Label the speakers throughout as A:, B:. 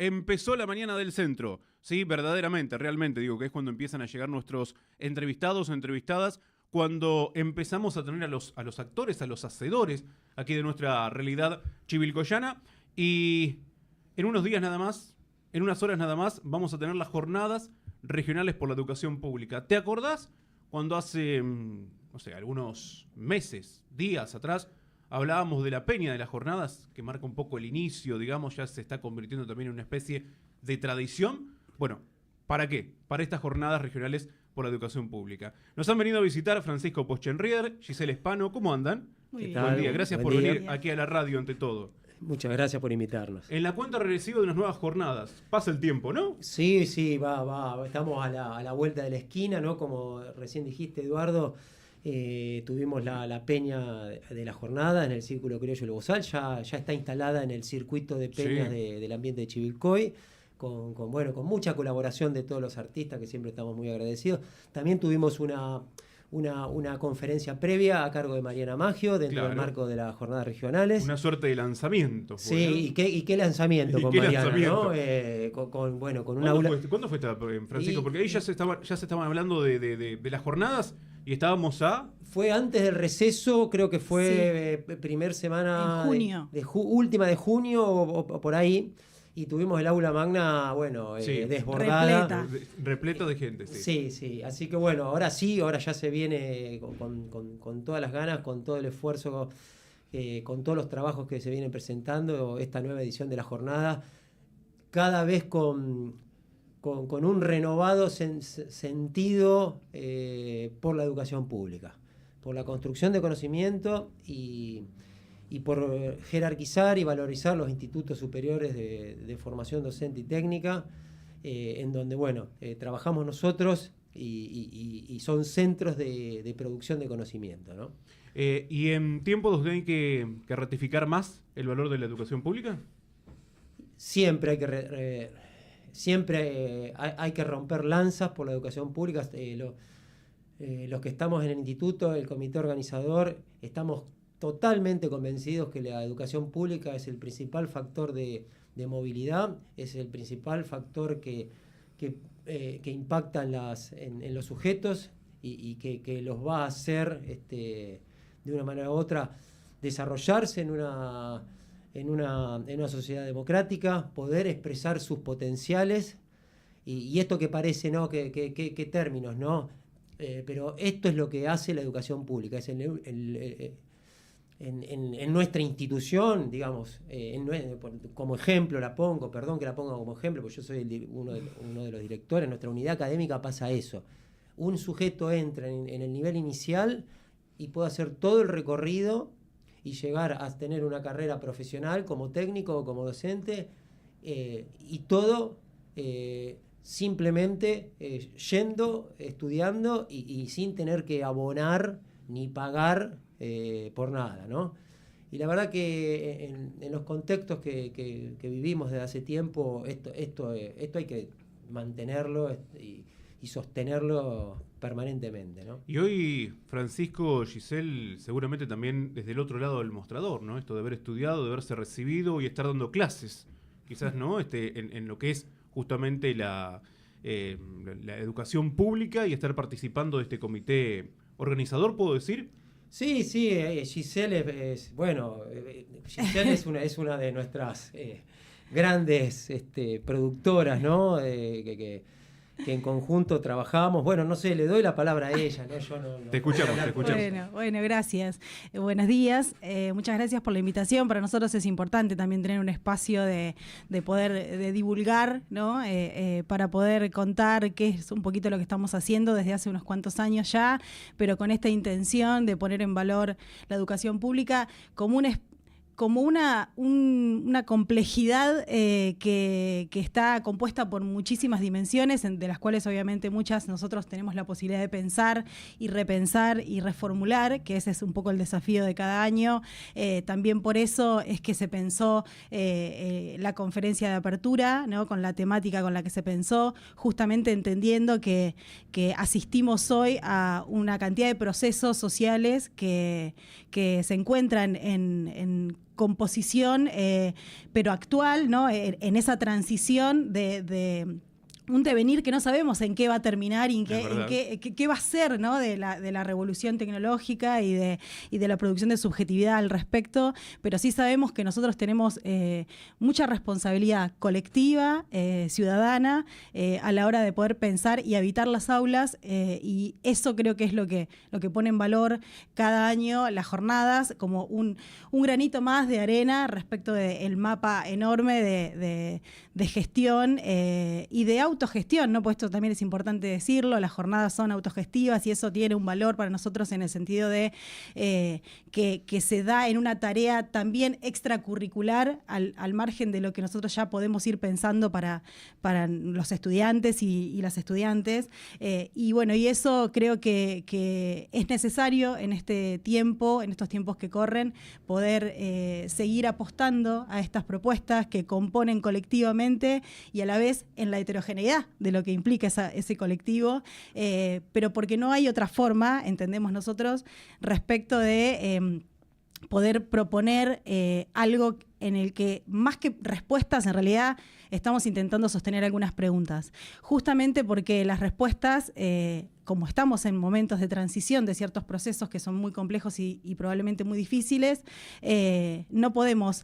A: empezó la mañana del centro. Sí, verdaderamente, realmente, digo que es cuando empiezan a llegar nuestros entrevistados o entrevistadas, cuando empezamos a tener a los actores, a los hacedores aquí de nuestra realidad chivilcoyana. Y en unos días nada más, en unas horas nada más, vamos a tener las jornadas regionales por la educación pública. ¿Te acordás cuando hace, no sé, algunos meses, días atrás, hablábamos de la peña de las jornadas, que marca un poco el inicio, digamos, ya se está convirtiendo también en una especie de tradición? Bueno, ¿para qué? Para estas jornadas regionales por la educación pública. Nos han venido a visitar Francisco Poschenrieder, Giselle Espano. ¿Cómo andan?
B: Muy bien.
A: Buen día, gracias por venir aquí a la radio ante todo.
B: Muchas gracias por invitarnos.
A: En la cuenta regresiva de unas nuevas jornadas. Pasa el tiempo, ¿no?
B: Sí, va. Estamos a la vuelta de la esquina, ¿no? Como recién dijiste, Eduardo, tuvimos la peña de la jornada en el Círculo Criollo El Bozal. Ya está instalada en el circuito de peñas del ambiente de Chivilcoy, con mucha colaboración de todos los artistas, que siempre estamos muy agradecidos. También tuvimos una conferencia previa a cargo de Mariana Maggio dentro del marco de las jornadas regionales.
A: Una suerte de lanzamiento.
B: Sí, ¿y qué lanzamiento con Mariana? Lanzamiento? ¿No? Con un aula.
A: ¿Cuándo fue esta, Francisco? Porque ahí ya se estaban hablando de las jornadas y estábamos a...
B: Fue antes del receso, creo que fue primer semana...
C: En junio.
B: Última de junio o por ahí. Y tuvimos el aula magna, desbordada.
A: Repleta de gente, sí.
B: Sí. Así que ahora ya se viene con todas las ganas, con todo el esfuerzo, con todos los trabajos que se vienen presentando, esta nueva edición de la jornada, cada vez con un renovado sentido por la educación pública, por la construcción de conocimiento y por jerarquizar y valorizar los institutos superiores de formación docente y técnica, en donde trabajamos nosotros y son centros de producción de conocimiento, ¿no?
A: ¿Y en tiempos donde hay que ratificar más el valor de la educación pública?
B: Siempre hay que romper lanzas por la educación pública. Los que estamos en el instituto, el comité organizador, estamos totalmente convencidos que la educación pública es el principal factor de movilidad, es el principal factor que impacta en los sujetos y que los va a hacer de una manera u otra desarrollarse en una sociedad democrática, poder expresar sus potenciales y esto que parece, ¿no? ¿Qué términos, ¿no? Pero esto es lo que hace la educación pública, es en nuestra institución, digamos, como ejemplo perdón que la ponga como ejemplo, porque yo soy uno de los directores, en nuestra unidad académica pasa eso. Un sujeto entra en el nivel inicial y puede hacer todo el recorrido y llegar a tener una carrera profesional como técnico o como docente, y todo simplemente yendo, estudiando y sin tener que abonar ni pagar por nada, ¿no? Y la verdad que en los contextos que vivimos desde hace tiempo, esto hay que mantenerlo y sostenerlo permanentemente, ¿no?
A: Y hoy, Francisco, Giselle, seguramente también desde el otro lado del mostrador, ¿no? Esto de haber estudiado, de haberse recibido y estar dando clases, quizás, ¿no? En lo que es justamente la educación pública y estar participando de este comité organizador, ¿puedo decir?
B: Sí, Giselle Giselle es una de nuestras grandes productoras, ¿no? Que en conjunto trabajamos. No sé, le doy la palabra a ella, ¿no? Yo no
A: te escuchamos.
C: Bueno, gracias. Buenos días. Muchas gracias por la invitación. Para nosotros es importante también tener un espacio de poder de divulgar, ¿no? Para poder contar qué es un poquito lo que estamos haciendo desde hace unos cuantos años ya, pero con esta intención de poner en valor la educación pública como una complejidad que está compuesta por muchísimas dimensiones, de las cuales obviamente muchas nosotros tenemos la posibilidad de pensar y repensar y reformular, que ese es un poco el desafío de cada año. También por eso es que se pensó la conferencia de apertura, ¿no? Con la temática con la que se pensó, justamente entendiendo que asistimos hoy a una cantidad de procesos sociales que se encuentran en composición, pero actual, ¿no? En esa transición de un devenir que no sabemos en qué va a terminar y en qué va a ser, ¿no? de la revolución tecnológica y de la producción de subjetividad al respecto, pero sí sabemos que nosotros tenemos mucha responsabilidad colectiva, ciudadana, a la hora de poder pensar y habitar las aulas, y eso creo que es lo que pone en valor cada año las jornadas, como un granito más de arena respecto del mapa enorme de gestión y de autogestión, ¿no? Pues esto también es importante decirlo, las jornadas son autogestivas y eso tiene un valor para nosotros en el sentido de que se da en una tarea también extracurricular al margen de lo que nosotros ya podemos ir pensando para los estudiantes y las estudiantes. Y bueno, y eso creo que es necesario en este tiempo, en estos tiempos que corren, poder seguir apostando a estas propuestas que componen colectivamente y a la vez en la heterogeneidad de lo que implica ese colectivo, pero porque no hay otra forma, entendemos nosotros, respecto de poder proponer algo en el que más que respuestas en realidad estamos intentando sostener algunas preguntas, justamente porque las respuestas, como estamos en momentos de transición de ciertos procesos que son muy complejos y probablemente muy difíciles, no podemos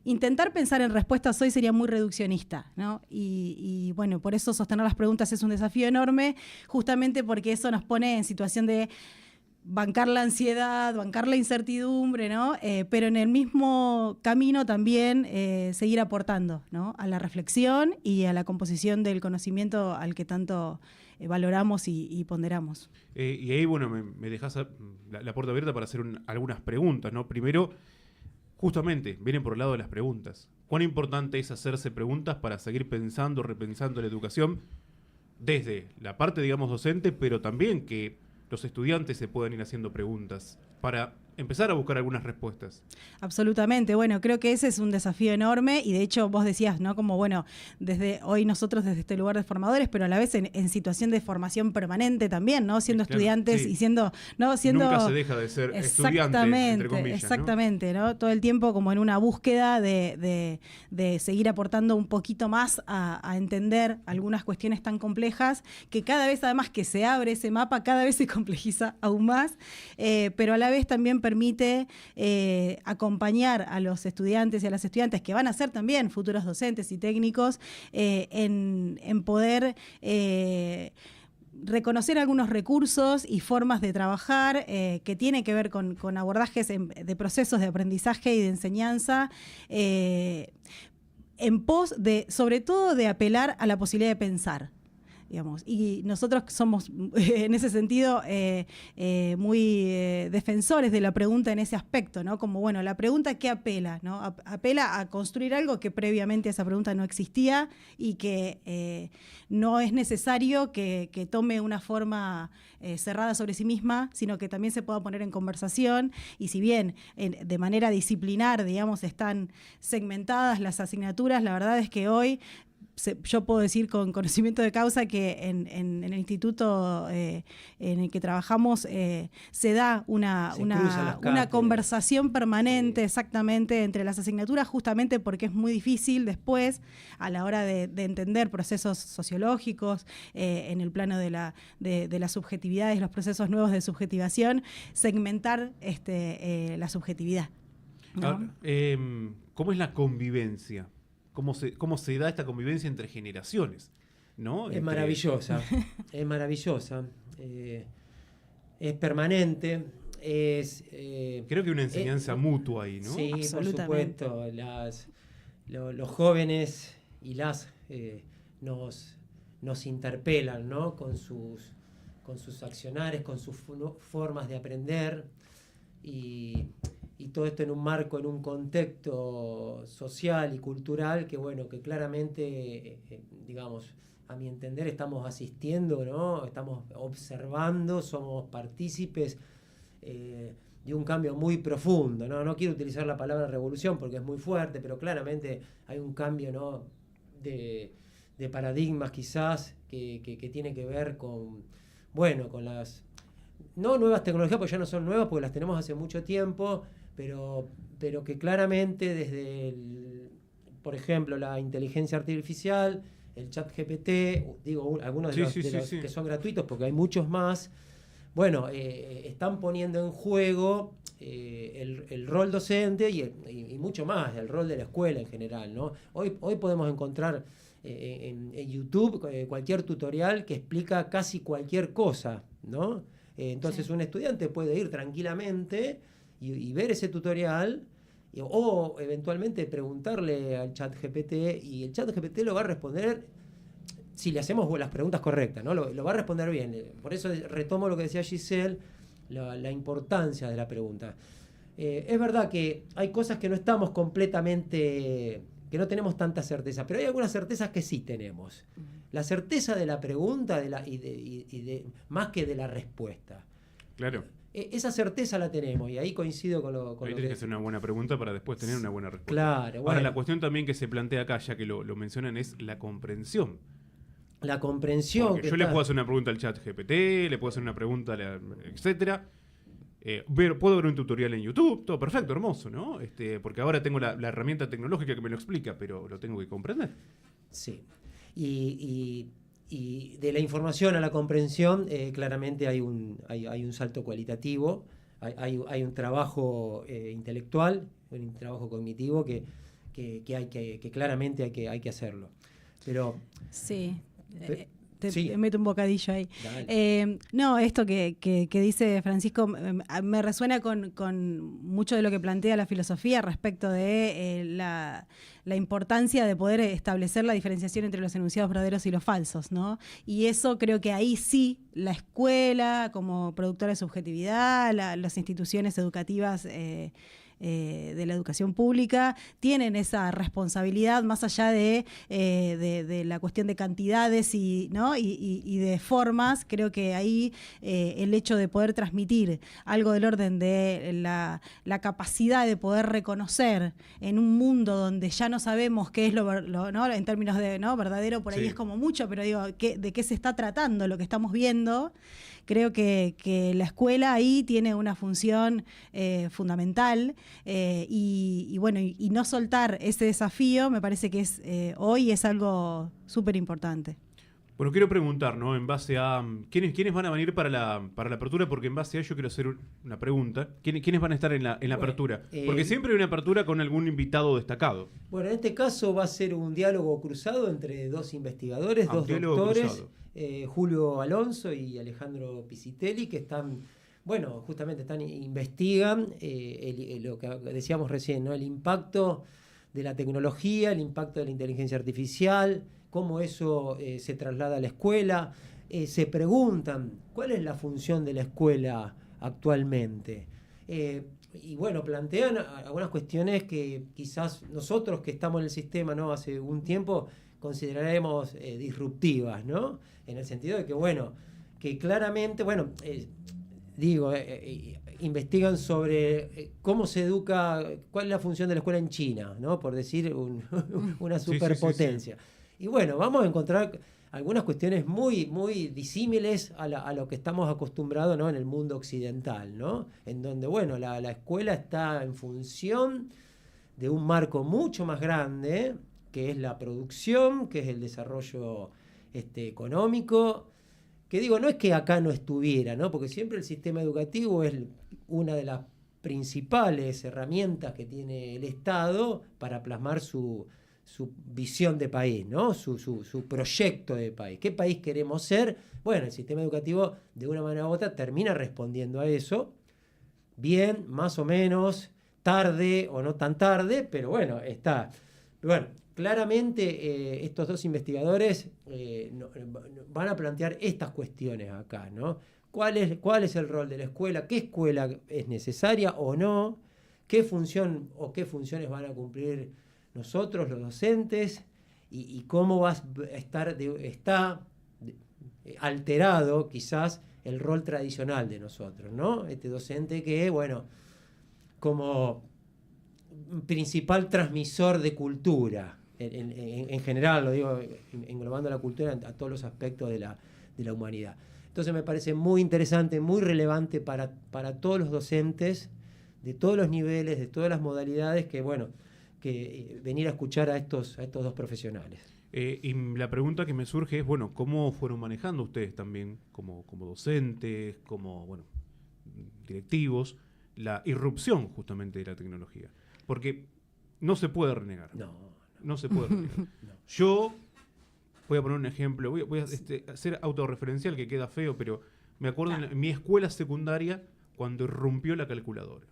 C: intentar pensar en respuestas hoy sería muy reduccionista, ¿no? Y bueno, por eso sostener las preguntas es un desafío enorme, justamente porque eso nos pone en situación de bancar la ansiedad, bancar la incertidumbre, ¿no? Pero en el mismo camino también seguir aportando, ¿no? A la reflexión y a la composición del conocimiento al que tanto valoramos y ponderamos.
A: Y ahí, bueno, me dejás la puerta abierta para hacer algunas preguntas, ¿no? Primero, justamente, vienen por el lado de las preguntas. ¿Cuán importante es hacerse preguntas para seguir pensando, repensando la educación desde la parte, digamos, docente, pero también que los estudiantes se puedan ir haciendo preguntas para empezar a buscar algunas respuestas?
C: Absolutamente, bueno, creo que ese es un desafío enorme y de hecho vos decías, ¿no? Como bueno, desde hoy nosotros desde este lugar de formadores, pero a la vez en situación de formación permanente también, ¿no? Siendo estudiantes, sí. Y siendo, ¿no?
A: Nunca se deja de ser estudiante, entre comillas,
C: exactamente, ¿no? Todo el tiempo como en una búsqueda de seguir aportando un poquito más a entender algunas cuestiones tan complejas que cada vez además que se abre ese mapa, cada vez se complejiza aún más, pero a la vez también permite acompañar a los estudiantes y a las estudiantes que van a ser también futuros docentes y técnicos en poder reconocer algunos recursos y formas de trabajar que tienen que ver con abordajes de procesos de aprendizaje y de enseñanza en pos de, sobre todo, de apelar a la posibilidad de pensar. Digamos. Y nosotros somos en ese sentido muy defensores de la pregunta en ese aspecto, ¿no? Como, bueno, la pregunta ¿qué apela? ¿No? Apela a construir algo que previamente esa pregunta no existía y que no es necesario que tome una forma cerrada sobre sí misma, sino que también se pueda poner en conversación. Y si bien de manera disciplinar, digamos, están segmentadas las asignaturas, la verdad es que hoy yo puedo decir con conocimiento de causa que en el instituto en el que trabajamos se da una conversación permanente, sí, exactamente, entre las asignaturas, justamente porque es muy difícil después, a la hora de entender procesos sociológicos en el plano de las subjetividades, los procesos nuevos de subjetivación, segmentar la subjetividad, ¿no?
A: Ahora, ¿cómo es la convivencia? ¿Cómo se da esta convivencia entre generaciones? ¿No?
B: Es maravillosa, es maravillosa, es permanente,
A: creo que una enseñanza mutua ahí, ¿no?
B: Sí, por supuesto. Los jóvenes y nos interpelan, ¿no? Con sus accionares, con sus formas de aprender y todo esto en un marco, en un contexto social y cultural que, bueno, que claramente, digamos, a mi entender estamos asistiendo, ¿no? Estamos observando, somos partícipes de un cambio muy profundo, ¿no? No quiero utilizar la palabra revolución porque es muy fuerte, pero claramente hay un cambio, ¿no? de paradigmas quizás que tiene que ver con, bueno, con las no nuevas tecnologías, porque ya no son nuevas, porque las tenemos hace mucho tiempo, pero que claramente por ejemplo, la inteligencia artificial, el ChatGPT, digo, algunos de los que son gratuitos, porque hay muchos más, bueno, están poniendo en juego el rol docente y mucho más, el rol de la escuela en general, ¿no? Hoy podemos encontrar en YouTube cualquier tutorial que explica casi cualquier cosa, ¿no? Entonces un estudiante puede ir tranquilamente y ver ese tutorial o eventualmente preguntarle al ChatGPT y el ChatGPT lo va a responder si le hacemos las preguntas correctas, ¿no? Lo va a responder bien. Por eso retomo lo que decía Giselle, la importancia de la pregunta. Es verdad que hay cosas que no estamos completamente, que no tenemos tanta certeza, pero hay algunas certezas que sí tenemos. La certeza de la pregunta más que de la respuesta.
A: Claro.
B: Esa certeza la tenemos y ahí coincido con lo
A: ahí tienes que hacer una buena pregunta para después tener una buena respuesta.
B: Claro.
A: Ahora, la cuestión también que se plantea acá, ya que lo mencionan, es la comprensión.
B: La comprensión.
A: Porque yo le puedo hacer una pregunta al ChatGPT, le puedo hacer una pregunta, etcétera. Puedo ver un tutorial en YouTube, todo perfecto, hermoso, ¿no? Porque ahora tengo la herramienta tecnológica que me lo explica, pero lo tengo que comprender.
B: Sí. Y de la información a la comprensión, claramente hay un salto cualitativo, hay un trabajo intelectual, un trabajo cognitivo que claramente hay que hacerlo. Pero
C: sí.
B: Sí.
C: Te meto un bocadillo ahí.
B: No,
C: esto que dice Francisco me resuena con mucho de lo que plantea la filosofía respecto de la importancia de poder establecer la diferenciación entre los enunciados verdaderos y los falsos, ¿no? Y eso creo que ahí sí la escuela, como productora de subjetividad, las instituciones educativas de la educación pública tienen esa responsabilidad más allá de la cuestión de cantidades y de formas. Creo que ahí el hecho de poder transmitir algo del orden de la capacidad de poder reconocer en un mundo donde ya no sabemos qué es ¿no? En términos de verdadero, por ahí es como mucho, pero digo, de qué se está tratando lo que estamos viendo. Creo que la escuela ahí tiene una función fundamental y no soltar ese desafío me parece que hoy es algo súper importante.
A: Bueno, quiero preguntar, ¿no? En base a ¿quiénes van a venir para la apertura? Porque en base a ello quiero hacer una pregunta. ¿Quiénes van a estar en la apertura? Porque siempre hay una apertura con algún invitado destacado.
B: Bueno, en este caso va a ser un diálogo cruzado entre dos investigadores, dos doctores, Julio Alonso y Alejandro Pisitelli, que investigan lo que decíamos recién, ¿no? El impacto de la tecnología, el impacto de la inteligencia artificial, cómo eso se traslada a la escuela. Se preguntan cuál es la función de la escuela actualmente. Y bueno, plantean algunas cuestiones que quizás nosotros que estamos en el sistema, ¿no? Hace un tiempo consideraremos disruptivas, ¿no? En el sentido de que claramente, investigan sobre cómo se educa, cuál es la función de la escuela en China, ¿no? Por decir una superpotencia. Sí. Y bueno, vamos a encontrar algunas cuestiones muy, muy disímiles a lo que estamos acostumbrados, ¿no? En el mundo occidental, ¿no? En donde, la escuela está en función de un marco mucho más grande, que es la producción, que es el desarrollo económico, que digo, no es que acá no estuviera, ¿no? Porque siempre el sistema educativo es una de las principales herramientas que tiene el Estado para plasmar su visión de país, ¿no? Su proyecto de país. ¿Qué país queremos ser? Bueno, el sistema educativo, de una manera u otra, termina respondiendo a eso. Bien, más o menos, tarde o no tan tarde, pero bueno, está. Bueno, claramente estos dos investigadores van a plantear estas cuestiones acá, ¿no? ¿Cuál es el rol de la escuela? ¿Qué escuela es necesaria o no? ¿Qué función o qué funciones van a cumplir nosotros, los docentes? Y cómo está alterado quizás el rol tradicional de nosotros, ¿no? Este docente que, como principal transmisor de cultura, en general, lo digo, englobando la cultura a todos los aspectos de la humanidad. Entonces me parece muy interesante, muy relevante para todos los docentes de todos los niveles, de todas las modalidades, que venir a escuchar a estos dos profesionales.
A: Y la pregunta que me surge es, bueno, ¿cómo fueron manejando ustedes también como docentes, como, bueno, directivos, la irrupción justamente de la tecnología? Porque no se puede renegar. No se puede renegar.
B: No.
A: Yo voy a poner un ejemplo, voy a ser autorreferencial, que queda feo, pero me acuerdo en mi escuela secundaria cuando irrumpió la calculadora.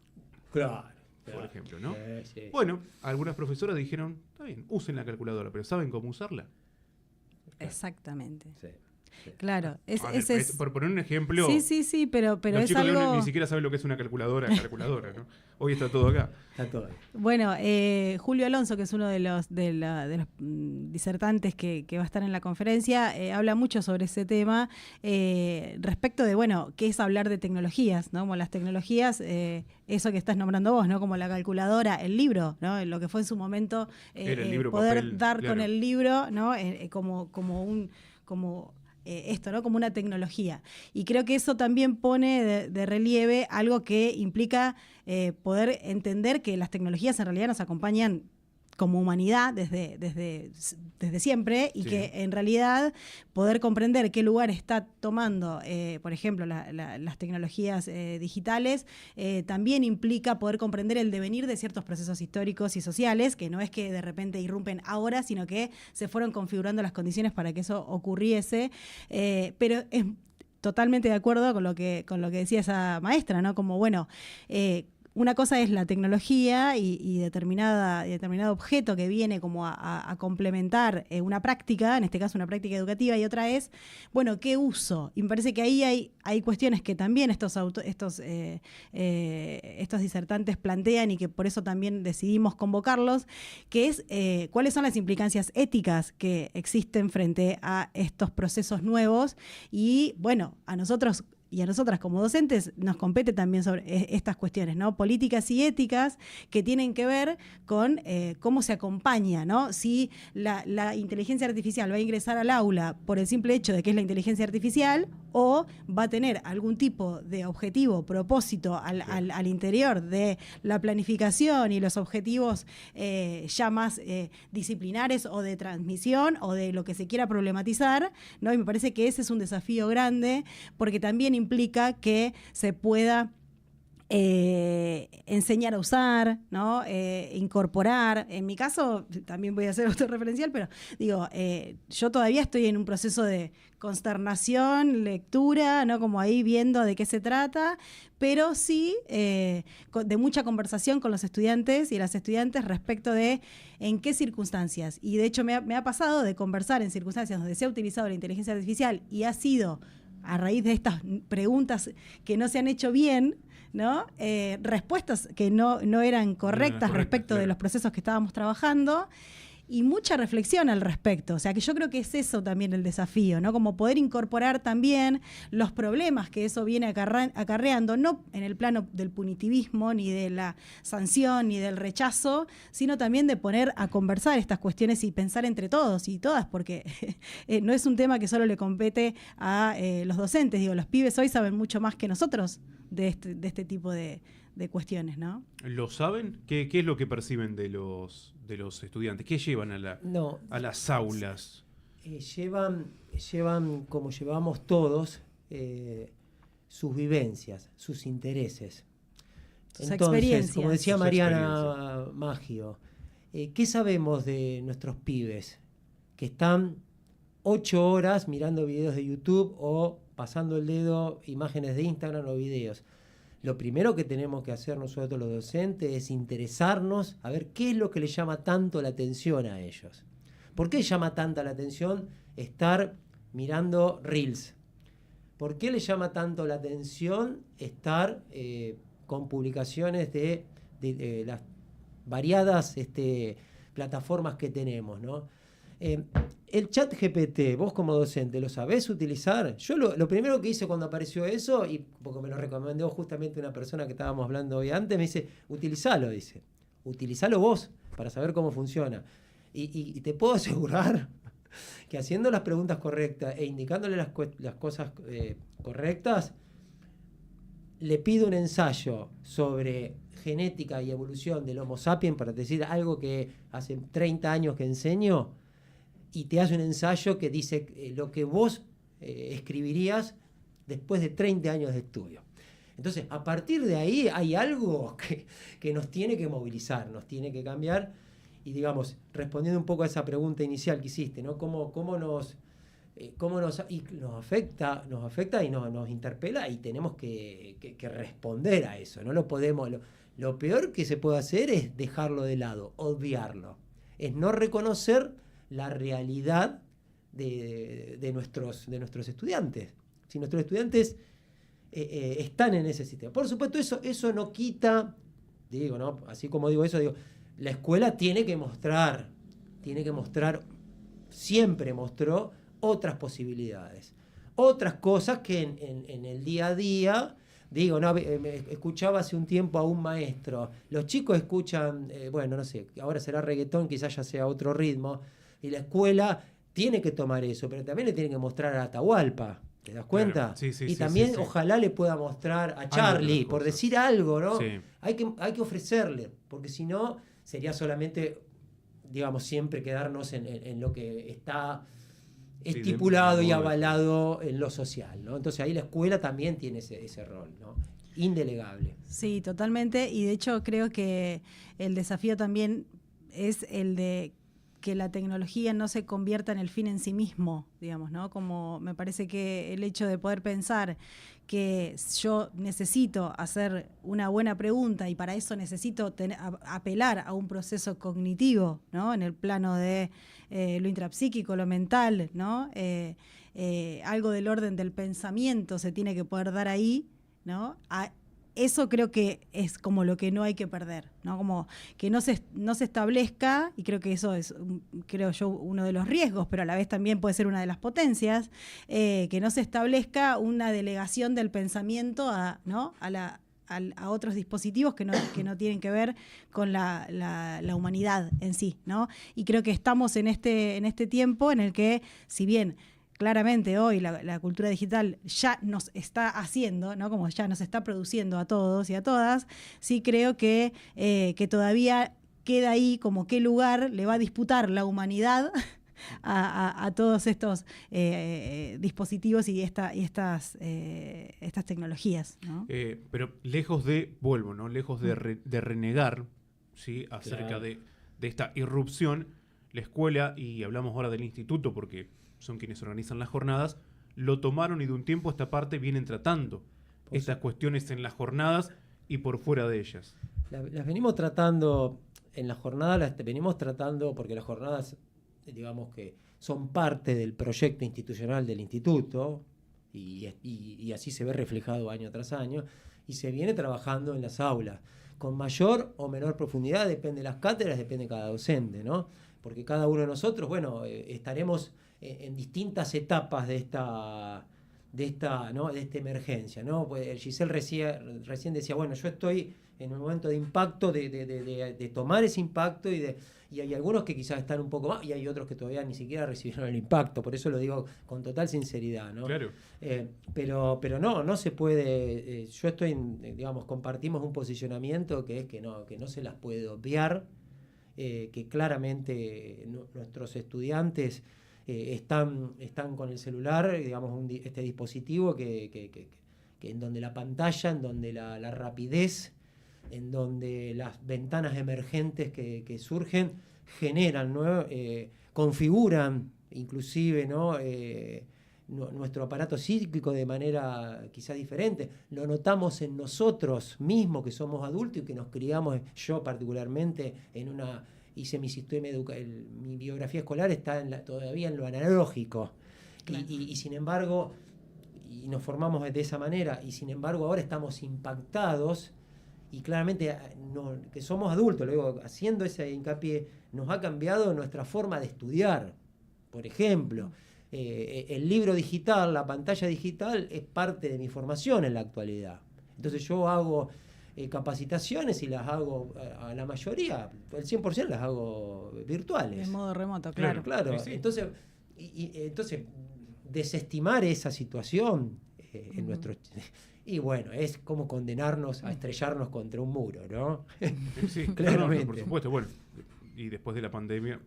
B: Claro.
A: Por ejemplo, ¿no?
B: Sí.
A: Bueno, algunas profesoras dijeron, está bien, usen la calculadora, pero ¿saben cómo usarla?
C: Exactamente.
B: Sí.
C: Claro,
A: Por poner un ejemplo,
C: sí, pero
A: los
C: es
A: chicos de hoy
C: algo...
A: ni siquiera saben lo que es una calculadora, ¿no? Hoy está todo acá.
B: Está todo ahí.
C: Bueno, Julio Alonso, que es uno de los disertantes que va a estar en la conferencia, habla mucho sobre ese tema respecto de, bueno, qué es hablar de tecnologías, ¿no? Como las tecnologías, eso que estás nombrando vos, ¿no? Como la calculadora, el libro, ¿no? Lo que fue en su momento
A: Era el libro,
C: poder
A: papel,
C: dar
A: claro.
C: con el libro, ¿no? Esto, ¿no? Como una tecnología. Y creo que eso también pone de relieve algo que implica poder entender que las tecnologías en realidad nos acompañan como humanidad desde siempre, y
A: Sí.
C: que en realidad poder comprender qué lugar está tomando, por ejemplo, las tecnologías digitales, también implica poder comprender el devenir de ciertos procesos históricos y sociales, que no es que de repente irrumpen ahora, sino que se fueron configurando las condiciones para que eso ocurriese, pero es totalmente de acuerdo con lo que decía esa maestra, ¿no? Como, bueno, una cosa es la tecnología y determinado objeto que viene como a complementar una práctica, en este caso una práctica educativa, y otra es, bueno, ¿qué uso? Y me parece que ahí hay cuestiones que también estos disertantes plantean, y que por eso también decidimos convocarlos, que es cuáles son las implicancias éticas que existen frente a estos procesos nuevos. Y bueno, a nosotros y a nosotras como docentes nos compete también sobre estas cuestiones, ¿no? Políticas y éticas que tienen que ver con cómo se acompaña, ¿no? Si la inteligencia artificial va a ingresar al aula por el simple hecho de que es la inteligencia artificial, o va a tener algún tipo de objetivo, propósito al interior de la planificación y los objetivos ya más disciplinares o de transmisión o de lo que se quiera problematizar, ¿no? Y me parece que ese es un desafío grande, porque también implica que se pueda enseñar a usar, ¿no? Incorporar. En mi caso, también voy a ser autorreferencial, pero digo, yo todavía estoy en un proceso de consternación, lectura, ¿no? Como ahí viendo de qué se trata, pero sí de mucha conversación con los estudiantes y las estudiantes respecto de en qué circunstancias. Y de hecho me ha pasado de conversar en circunstancias donde se ha utilizado la inteligencia artificial y ha sido a raíz de estas preguntas que no se han hecho bien, ¿no? Respuestas que no eran correctas respecto de los procesos que estábamos trabajando, y mucha reflexión al respecto. O sea, que yo creo que es eso también el desafío, ¿no? Como poder incorporar también los problemas que eso viene acarreando, no en el plano del punitivismo, ni de la sanción, ni del rechazo, sino también de poner a conversar estas cuestiones y pensar entre todos y todas, porque no es un tema que solo le compete a los docentes. Digo, los pibes hoy saben mucho más que nosotros de este tipo de cuestiones, ¿no?
A: ¿Lo saben? ¿Qué es lo que perciben de los estudiantes? ¿Qué llevan a las aulas?
B: Llevan, como llevamos todos, sus vivencias, sus intereses.
C: Sus
B: Entonces,
C: experiencias.
B: como decía
A: Sus
B: Mariana Maggio, ¿qué sabemos de nuestros pibes? Que están 8 horas mirando videos de YouTube o pasando el dedo imágenes de Instagram o videos. Lo primero que tenemos que hacer nosotros los docentes es interesarnos a ver qué es lo que les llama tanto la atención a ellos. ¿Por qué llama tanta la atención estar mirando Reels? ¿Por qué les llama tanto la atención estar con publicaciones de las variadas plataformas que tenemos, ¿no? El chat GPT, vos como docente, ¿lo sabés utilizar? Yo lo primero que hice cuando apareció eso, y porque me lo recomendó justamente una persona que estábamos hablando hoy antes, me dice, utilizalo, dice. Utilizalo vos para saber cómo funciona. Y te puedo asegurar que haciendo las preguntas correctas e indicándole las cosas correctas, le pido un ensayo sobre genética y evolución del Homo sapiens, para decir algo que hace 30 años que enseño, y te hace un ensayo que dice lo que vos escribirías después de 30 años de estudio. Entonces, a partir de ahí hay algo que nos tiene que movilizar, nos tiene que cambiar. Y digamos, respondiendo un poco a esa pregunta inicial que hiciste, ¿no? ¿Cómo nos afecta y nos interpela, y tenemos que responder a eso? No lo podemos. Lo peor que se puede hacer es dejarlo de lado, obviarlo. Es no reconocer la realidad de nuestros estudiantes. Si nuestros estudiantes están en ese sistema. Por supuesto, eso no quita, digo, ¿no? Así como digo eso, digo, la escuela tiene que mostrar, siempre mostró otras posibilidades, otras cosas que en el día a día, digo, no, escuchaba hace un tiempo a un maestro, los chicos escuchan, bueno, no sé, ahora será reggaetón, quizás ya sea otro ritmo, y la escuela tiene que tomar eso, pero también le tiene que mostrar a Atahualpa. ¿Te das cuenta?
A: Claro. Sí,
B: y también ojalá le pueda mostrar a Charlie, por decir algo, ¿no? Sí. Hay que ofrecerle, porque si no, sería solamente, digamos, siempre quedarnos en lo que está estipulado y avalado en lo social, ¿no? Entonces ahí la escuela también tiene ese rol, ¿no? Indelegable.
C: Sí, totalmente. Y de hecho creo que el desafío también es el de que la tecnología no se convierta en el fin en sí mismo, digamos, ¿no? Como me parece que el hecho de poder pensar que yo necesito hacer una buena pregunta y para eso necesito apelar a un proceso cognitivo, ¿no? En el plano de lo intrapsíquico, lo mental, ¿no? Algo del orden del pensamiento se tiene que poder dar ahí, ¿no? Eso creo que es como lo que no hay que perder, ¿no? Como que no se establezca, y creo que eso es, creo yo, uno de los riesgos, pero a la vez también puede ser una de las potencias, que no se establezca una delegación del pensamiento a otros dispositivos que no tienen que ver con la humanidad en sí, ¿no? Y creo que estamos en este tiempo en el que, si bien claramente hoy la cultura digital ya nos está haciendo, ¿no? Como ya nos está produciendo a todos y a todas, sí creo que todavía queda ahí como qué lugar le va a disputar la humanidad a todos estos dispositivos y estas tecnologías, ¿no?
A: Pero lejos de renegar, ¿sí? Acerca de esta irrupción, la escuela, y hablamos ahora del instituto porque son quienes organizan las jornadas, lo tomaron y de un tiempo a esta parte vienen tratando estas cuestiones en las jornadas y por fuera de ellas.
B: Las venimos tratando en las jornadas, porque las jornadas, digamos que son parte del proyecto institucional del instituto y así se ve reflejado año tras año, y se viene trabajando en las aulas con mayor o menor profundidad, depende de las cátedras, depende de cada docente, ¿no? Porque cada uno de nosotros, bueno, estaremos en distintas etapas de esta emergencia, ¿no? Pues Giselle recién decía, bueno, yo estoy en un momento de impacto, de tomar ese impacto, y hay algunos que quizás están un poco más, y hay otros que todavía ni siquiera recibieron el impacto, por eso lo digo con total sinceridad, ¿no?
A: Claro.
B: Pero no se puede, yo estoy, digamos, compartimos un posicionamiento que es que no se las puede obviar, que claramente nuestros estudiantes están con el celular, digamos, este dispositivo que en donde la pantalla, en donde la rapidez, en donde las ventanas emergentes que surgen generan, ¿no? Configuran inclusive, ¿no? Nuestro aparato psíquico de manera quizás diferente. Lo notamos en nosotros mismos, que somos adultos y que nos criamos, yo particularmente, hice mi sistema mi biografía escolar está todavía en lo analógico. Claro. Y sin embargo, y nos formamos de esa manera, y sin embargo ahora estamos impactados, y claramente que somos adultos, luego haciendo ese hincapié, nos ha cambiado nuestra forma de estudiar. Por ejemplo, el libro digital, la pantalla digital es parte de mi formación en la actualidad. Entonces yo hago capacitaciones y las hago a la mayoría, el 100% las hago virtuales.
C: De modo remoto, claro.
B: Claro. Sí, sí. Entonces, desestimar esa situación en nuestro... Y bueno, es como condenarnos a estrellarnos contra un muro, ¿no?
A: Sí,
B: Claramente.
A: no, por supuesto, bueno, y después de la pandemia,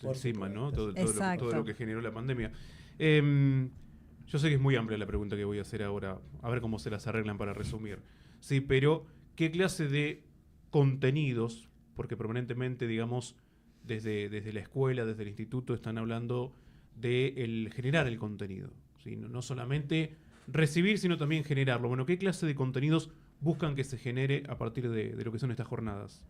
B: Por
A: encima, ¿no?
B: supuesto.
A: Todo lo que generó la pandemia. Yo sé que es muy amplia la pregunta que voy a hacer ahora, a ver cómo se las arreglan para resumir. Sí, pero ¿qué clase de contenidos? Porque permanentemente, digamos, desde la escuela, desde el instituto, están hablando de generar el contenido. ¿Sí? No solamente recibir, sino también generarlo. Bueno, ¿qué clase de contenidos buscan que se genere a partir de lo que son estas jornadas?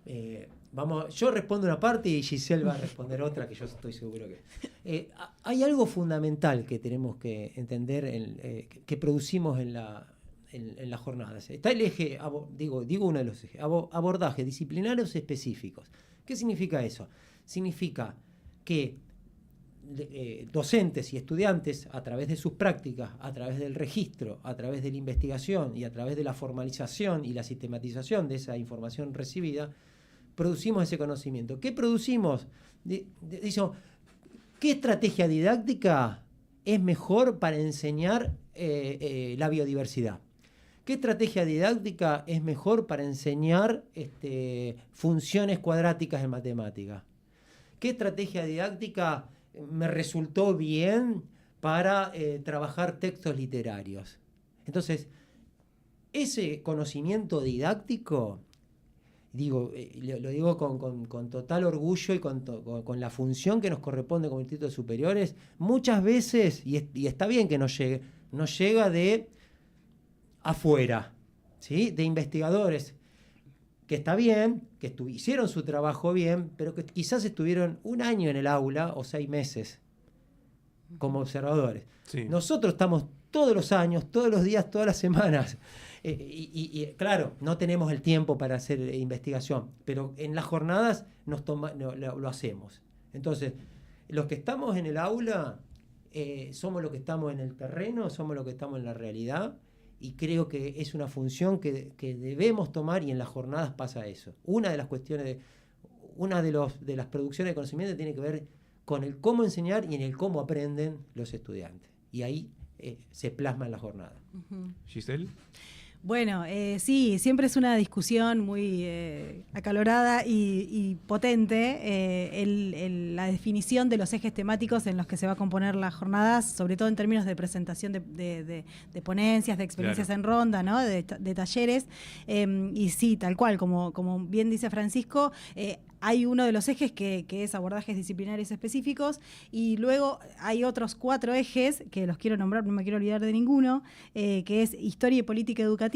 B: Yo respondo una parte y Giselle va a responder otra, que yo estoy seguro que... hay algo fundamental que tenemos que entender, que producimos en las jornadas. Está el eje, digo uno de los ejes, abordajes disciplinarios específicos. ¿Qué significa eso? Significa que docentes y estudiantes, a través de sus prácticas, a través del registro, a través de la investigación y a través de la formalización y la sistematización de esa información recibida, producimos ese conocimiento. ¿Qué producimos? ¿Qué estrategia didáctica es mejor para enseñar la biodiversidad? ¿Qué estrategia didáctica es mejor para enseñar funciones cuadráticas en matemáticas? ¿Qué estrategia didáctica me resultó bien para trabajar textos literarios? Entonces, ese conocimiento didáctico, lo digo con total orgullo y con la función que nos corresponde como institutos superiores, muchas veces, y está bien que nos llega de afuera, ¿sí? De investigadores, que está bien, que hicieron su trabajo bien, pero que quizás estuvieron un año en el aula o 6 meses como observadores.
A: Sí.
B: Nosotros estamos todos los años, todos los días, todas las semanas. Claro, no tenemos el tiempo para hacer investigación, pero en las jornadas lo hacemos. Entonces, los que estamos en el aula somos los que estamos en el terreno, somos los que estamos en la realidad, y creo que es una función que debemos tomar, y en las jornadas pasa eso. Una de las cuestiones, de las producciones de conocimiento tiene que ver con el cómo enseñar y en el cómo aprenden los estudiantes. Y ahí se plasma en la jornada.
A: Giselle.
C: Bueno, sí, siempre es una discusión muy acalorada y potente la definición de los ejes temáticos en los que se va a componer las jornadas, sobre todo en términos de presentación de ponencias, de experiencias en ronda, ¿no? de talleres. Y sí, tal cual, como bien dice Francisco, hay uno de los ejes que es abordajes disciplinarios específicos, y luego hay otros 4 ejes que los quiero nombrar, no me quiero olvidar de ninguno, que es historia y política educativa,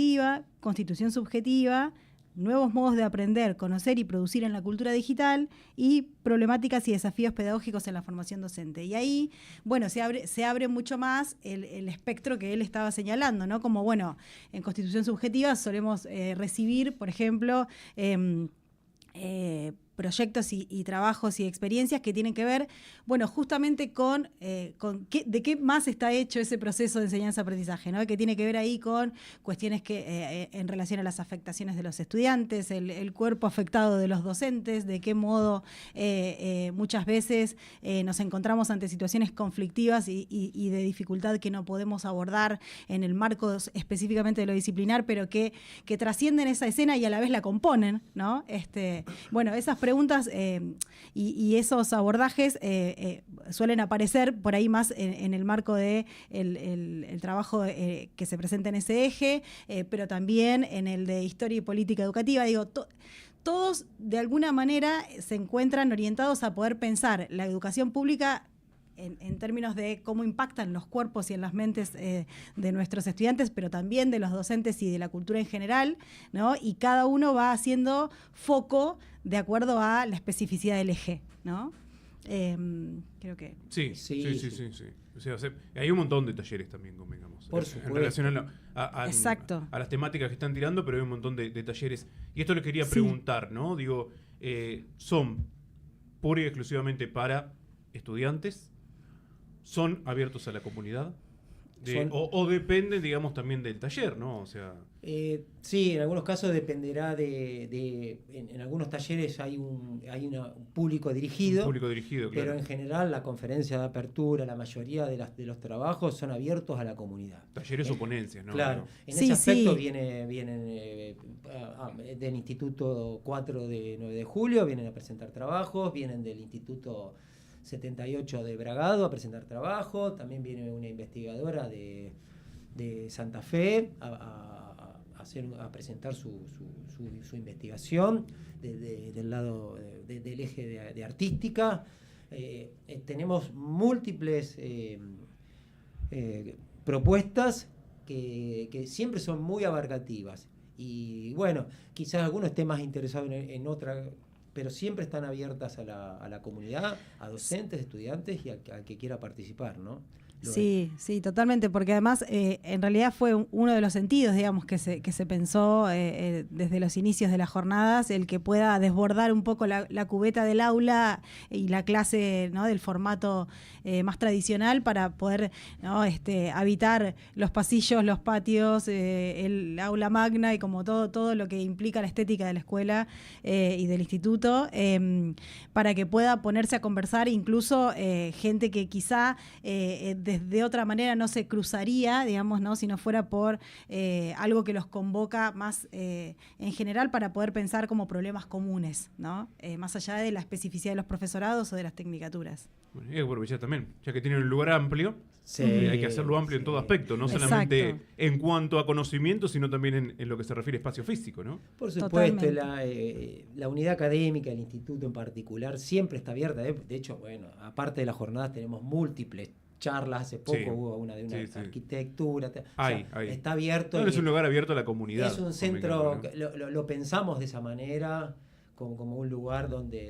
C: constitución subjetiva, nuevos modos de aprender, conocer y producir en la cultura digital, y problemáticas y desafíos pedagógicos en la formación docente. Y ahí, bueno, se abre mucho más el espectro que él estaba señalando, ¿no? Como, bueno, en constitución subjetiva solemos recibir, por ejemplo, proyectos y trabajos y experiencias que tienen que ver, bueno, justamente con de qué más está hecho ese proceso de enseñanza-aprendizaje, ¿no? Que tiene que ver ahí con cuestiones que en relación a las afectaciones de los estudiantes, el cuerpo afectado de los docentes, de qué modo muchas veces nos encontramos ante situaciones conflictivas y de dificultad que no podemos abordar en el marco específicamente de lo disciplinar, pero que trascienden esa escena y a la vez la componen, ¿no? Bueno, esas preguntas y esos abordajes suelen aparecer por ahí más en el marco de el trabajo que se presenta en ese eje, pero también en el de historia y política educativa. Digo, todos de alguna manera se encuentran orientados a poder pensar la educación pública en términos de cómo impactan los cuerpos y en las mentes de nuestros estudiantes, pero también de los docentes y de la cultura en general, ¿no? Y cada uno va haciendo foco de acuerdo a la especificidad del eje, ¿no? Creo que...
A: Sí. O sea, hay un montón de talleres también, convengamos.
B: Por supuesto.
A: En relación a las temáticas que están tirando, pero hay un montón de talleres. Y esto les quería preguntar, ¿no? Digo, ¿son pura y exclusivamente para estudiantes? ¿Son abiertos a la comunidad? O depende, digamos, también del taller, ¿no? O sea...
B: Sí, en algunos casos dependerá en algunos talleres hay un público dirigido.
A: Un público dirigido, claro.
B: Pero en general la conferencia de apertura, la mayoría de los trabajos son abiertos a la comunidad.
A: Talleres o ponencias, ¿no?
B: Claro. En
C: Sí,
B: ese aspecto
C: sí.
B: vienen del Instituto 4 de 9 de julio, vienen a presentar trabajos, vienen del Instituto 78 de Bragado a presentar trabajo, también viene una investigadora de Santa Fe a presentar su investigación del lado del eje de artística. Tenemos múltiples propuestas que siempre son muy abarcativas. Y bueno, quizás alguno esté más interesado en otra, pero siempre están abiertas a la comunidad, a docentes, estudiantes y al que quiera participar, ¿no?
C: Sí, sí, totalmente, porque además en realidad fue uno de los sentidos, digamos, que se pensó desde los inicios de las jornadas, el que pueda desbordar un poco la cubeta del aula y la clase, ¿no?, del formato más tradicional para poder, ¿no?, habitar los pasillos, los patios, el aula magna y como todo lo que implica la estética de la escuela y del instituto, para que pueda ponerse a conversar incluso gente que quizá de otra manera no se cruzaría, digamos, ¿no?, si no fuera por algo que los convoca más en general para poder pensar como problemas comunes, ¿no? Más allá de la especificidad de los profesorados o de las tecnicaturas.
A: Bueno, hay que aprovechar también, ya que tienen un lugar amplio,
B: sí,
A: hay que hacerlo amplio en todo aspecto, no solamente
C: Exacto.
A: en cuanto a conocimiento, sino también en lo que se refiere a espacio físico, ¿no?
B: Por supuesto,
C: Totalmente.
B: la unidad académica, el instituto en particular, siempre está abierta. De hecho, bueno, aparte de las jornadas tenemos múltiples charlas. Hace poco
A: Sí.
B: hubo una de una
A: Sí.
B: arquitectura.
A: Hay.
B: Está abierto.
A: No, es un lugar abierto a la comunidad.
B: Es un centro,
A: convengamos, ¿no?
B: lo pensamos de esa manera, como un lugar donde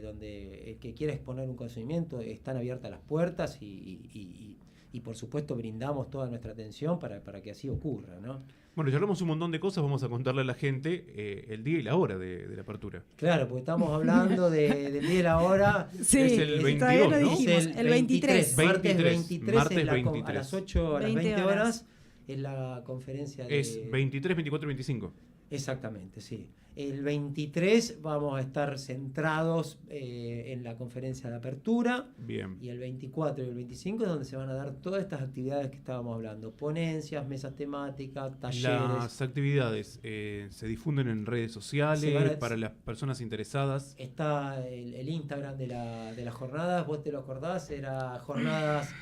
B: el que quiera exponer un conocimiento, están abiertas las puertas y por supuesto brindamos toda nuestra atención para que así ocurra, ¿no?
A: Bueno, ya hablamos un montón de cosas, vamos a contarle a la gente el día y la hora de la apertura.
B: Claro, porque estamos hablando del día y la hora.
C: Sí,
A: Es el 22,
C: todavía no
A: ¿no?
C: dijimos, el 23.
B: Martes 23,
A: Martes
B: a las
A: 23.
B: 8, a las
C: 20
B: 20
C: horas.
B: horas, es la conferencia de...
A: Es 23, 24 y 25.
B: Exactamente, sí. El 23 vamos a estar centrados en la conferencia de apertura.
A: Bien.
B: Y el 24 y el 25 es donde se van a dar todas estas actividades que estábamos hablando. Ponencias, mesas temáticas, talleres.
A: Las actividades se difunden en redes sociales para las personas interesadas.
B: Está el Instagram de la jornada, vos te lo acordás, era jornadas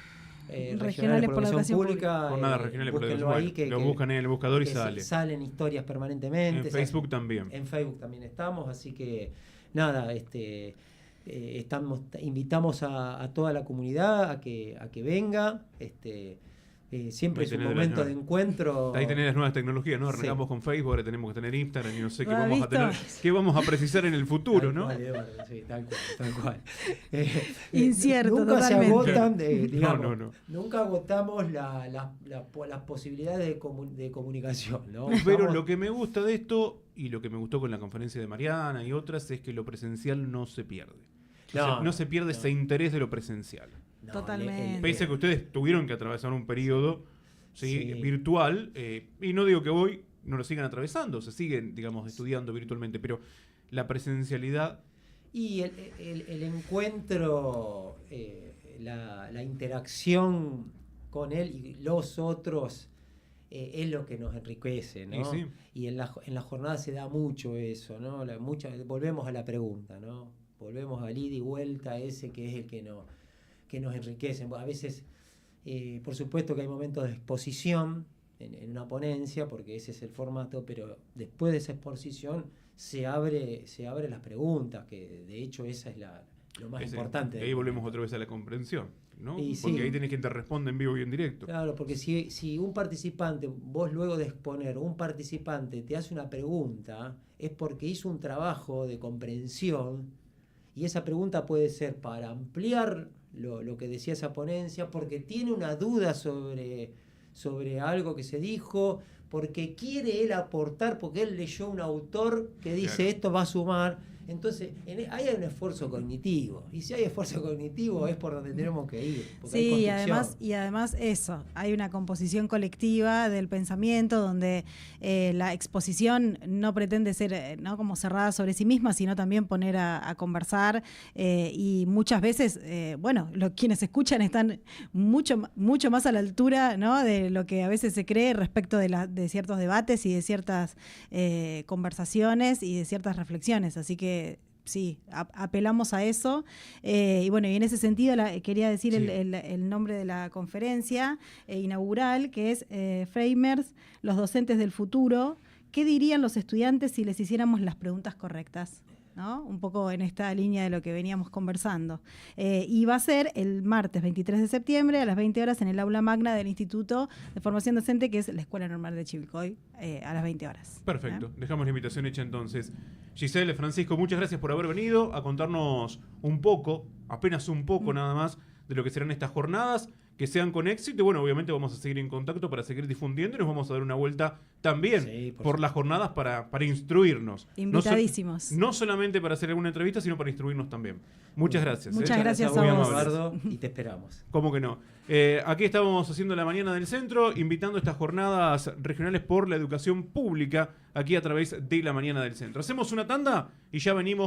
B: regionales por la educación pública.
A: Jornadas regionales por la educación
B: ahí,
A: pública. Lo buscan en el buscador y
B: que
A: sale.
B: Salen historias permanentemente.
A: En Facebook también.
B: En Facebook también estamos, así que nada, invitamos a toda la comunidad a que venga. Siempre es un momento de encuentro.
A: Ahí tenés las nuevas tecnologías, ¿no? Arrancamos
B: Sí.
A: con Facebook, ahora tenemos que tener Instagram y no sé qué
C: ¿Lo has
A: vamos a
C: visto?
A: tener, qué vamos a precisar en el futuro,
B: Tal
A: ¿no?
B: cual, Eduardo, sí, tal cual.
C: Incierto,
B: nunca
C: totalmente.
B: se agotan, digamos,
A: No.
B: nunca agotamos las posibilidades de comunicación, ¿no?
A: Pero
B: Vamos-
A: lo que me gusta de esto, y lo que me gustó con la conferencia de Mariana y otras, es que lo presencial no se pierde. No se pierde ese interés de lo presencial.
B: no,
C: Totalmente.
A: Pese a que ustedes tuvieron que atravesar un periodo
B: Sí.
A: virtual, y no digo que hoy no lo sigan atravesando, se siguen, digamos, estudiando virtualmente, pero la presencialidad...
B: Y el encuentro, la interacción con él y los otros es lo que nos enriquece, ¿no?
A: Y sí.
B: Y en la jornada se da mucho eso, ¿no? Volvemos a la pregunta, ¿no? Volvemos al ida y vuelta ese que es el que nos enriquece. A veces, por supuesto que hay momentos de exposición en una ponencia, porque ese es el formato, pero después de esa exposición se abre las preguntas, que de hecho esa es lo más importante.
A: Y ahí volvemos otra vez a la comprensión, ¿no?
B: Y
A: Porque
B: sí.
A: ahí tenés quien te responde en vivo y en directo.
B: Claro, porque si un participante, vos luego de exponer, un participante te hace una pregunta, es porque hizo un trabajo de comprensión, y esa pregunta puede ser para ampliar lo que decía esa ponencia, porque tiene una duda sobre algo que se dijo, porque quiere él aportar, porque él leyó un autor que dice
A: Claro.
B: esto va a sumar. Entonces, ahí hay un esfuerzo cognitivo. Y si hay esfuerzo cognitivo es por donde tenemos que ir.
C: Sí, y además eso, hay una composición colectiva del pensamiento donde la exposición no pretende ser no como cerrada sobre sí misma, sino también poner a conversar y muchas veces, quienes escuchan están mucho más a la altura, ¿no?, de lo que a veces se cree respecto de ciertos debates y de ciertas conversaciones y de ciertas reflexiones. Así que sí, apelamos a eso. Y bueno, y en ese sentido quería decir
A: sí.
C: el nombre de la conferencia inaugural, que es Framers, los docentes del futuro. ¿Qué dirían los estudiantes si les hiciéramos las preguntas correctas? ¿No? Un poco en esta línea de lo que veníamos conversando. Y va a ser el martes 23 de septiembre a las 20 horas en el aula magna del Instituto de Formación Docente, que es la Escuela Normal de Chivilcoy, a las 20 horas.
A: Perfecto, dejamos la invitación hecha entonces. Giselle, Francisco, muchas gracias por haber venido a contarnos un poco, apenas un poco nada más, de lo que serán estas jornadas, que sean con éxito. Y bueno, obviamente vamos a seguir en contacto para seguir difundiendo y nos vamos a dar una vuelta también por las jornadas para instruirnos.
C: Invitadísimos.
A: No solamente para hacer alguna entrevista, sino para instruirnos también. Muchas gracias.
C: Muchas gracias
B: a vos,
C: vos.
B: Eduardo, y te esperamos.
A: ¿Cómo que no? Aquí estamos haciendo la mañana del centro, invitando estas jornadas regionales por la educación pública, aquí a través de la mañana del centro. Hacemos una tanda y ya venimos.